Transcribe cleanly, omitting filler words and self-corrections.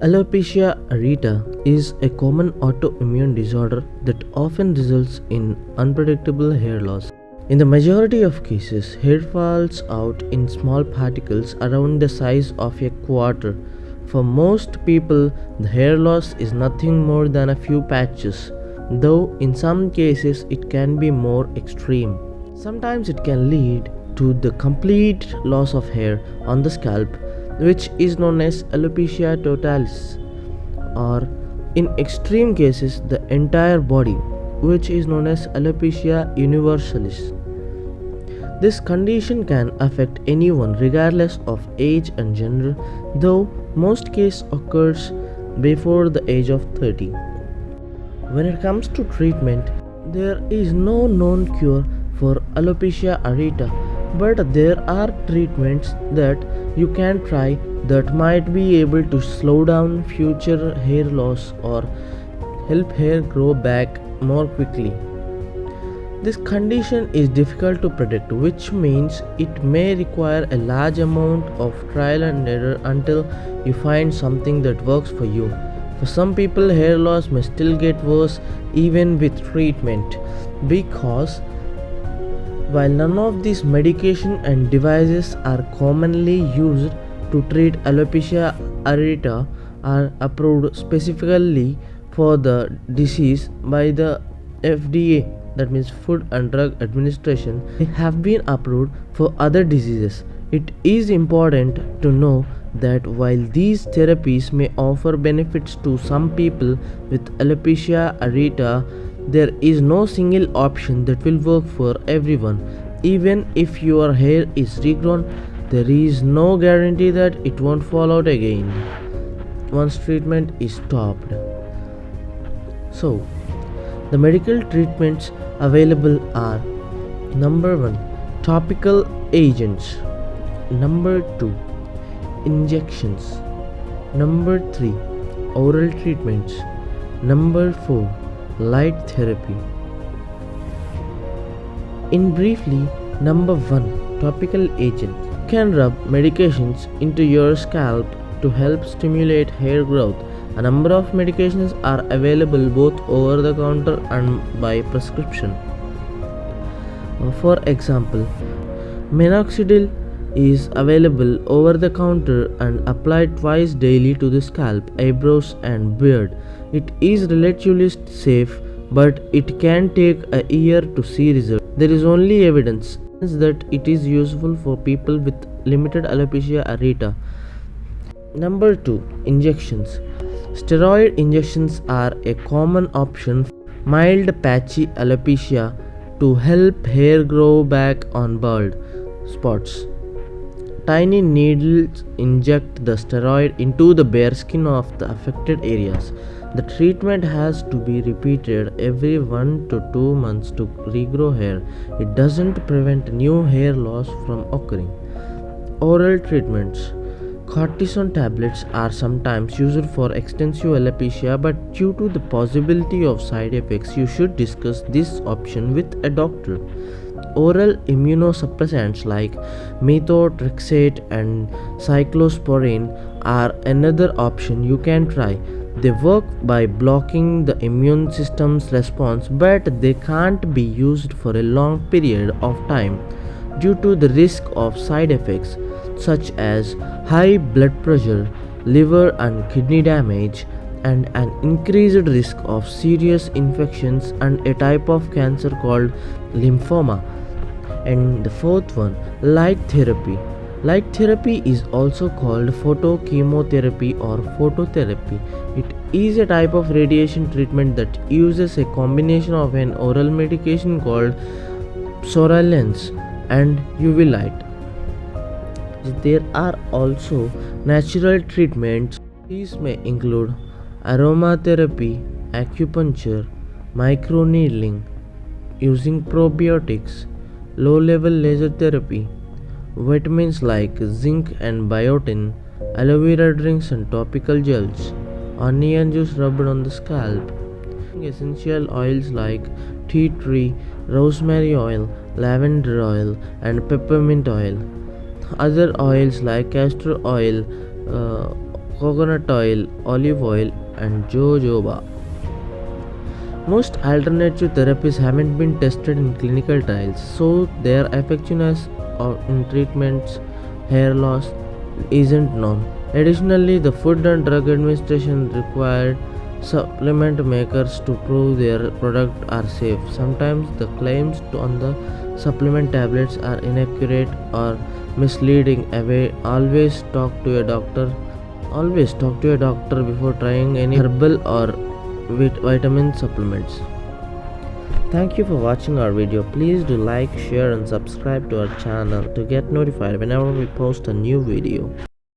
Alopecia areata is a common autoimmune disorder that often results in unpredictable hair loss. In the majority of cases, hair falls out in small particles around the size of a quarter. For most people, the hair loss is nothing more than a few patches, though in some cases it can be more extreme. Sometimes it can lead to the complete loss of hair on the scalp, which is known as alopecia totalis, or in extreme cases, the entire body, which is known as alopecia universalis. This condition can affect anyone regardless of age and gender, though most cases occurs before the age of 30. When it comes to treatment, there is no known cure for alopecia areata, but there are treatments that you can try that might be able to slow down future hair loss or help hair grow back more quickly. This condition is difficult to predict, which means it may require a large amount of trial and error until you find something that works for you. For some people, hair loss may still get worse even with treatment, because while none of these medication and devices are commonly used to treat alopecia areata are approved specifically for the disease by the FDA, that means Food and Drug Administration, they have been approved for other diseases. It is important to know that while these therapies may offer benefits to some people with alopecia areata, there is no single option that will work for everyone. Even if your hair is regrown, there is no guarantee that it won't fall out again once treatment is stopped. So, the medical treatments available are: number 1, topical agents; number 2, injections; number 3, oral treatments; number 4, light therapy. In briefly, number 1, topical agent. You can rub medications into your scalp to help stimulate hair growth. A number of medications are available both over the counter and by prescription. For example, minoxidil is available over the counter and applied twice daily to the scalp, eyebrows and beard. It is relatively safe, but it can take a year to see results. There is only evidence that it is useful for people with limited alopecia areata. Number 2, injections. Steroid injections are a common option for mild patchy alopecia to help hair grow back on bald spots. Tiny needles inject the steroid into the bare skin of the affected areas. The treatment has to be repeated every 1 to 2 months to regrow hair. It doesn't prevent new hair loss from occurring. Oral treatments. Cortisone tablets are sometimes used for extensive alopecia, but due to the possibility of side effects, you should discuss this option with a doctor. Oral immunosuppressants like methotrexate and cyclosporine are another option you can try. They work by blocking the immune system's response, but they can't be used for a long period of time due to the risk of side effects such as high blood pressure, liver and kidney damage, and an increased risk of serious infections and a type of cancer called lymphoma. And the fourth one, light therapy. Light therapy is also called photochemotherapy or phototherapy. It is a type of radiation treatment that uses a combination of an oral medication called psoralen and UV light. There are also natural treatments. These may include aromatherapy, acupuncture, microneedling, using probiotics, low-level laser therapy, vitamins like zinc and biotin, aloe vera drinks and topical gels, onion juice rubbed on the scalp, essential oils like tea tree, rosemary oil, lavender oil, and peppermint oil. Other oils like castor oil, coconut oil, olive oil, and jojoba. Most alternative therapies haven't been tested in clinical trials, so their effectiveness in treatments hair loss isn't known. Additionally, the Food and Drug Administration required supplement makers to prove their product are safe. Sometimes the claims on the supplement tablets are inaccurate or misleading. Always talk to a doctor before trying any herbal or vitamin supplements. Thank you for watching our video. Please do like, share and subscribe to our channel to get notified whenever we post a new video.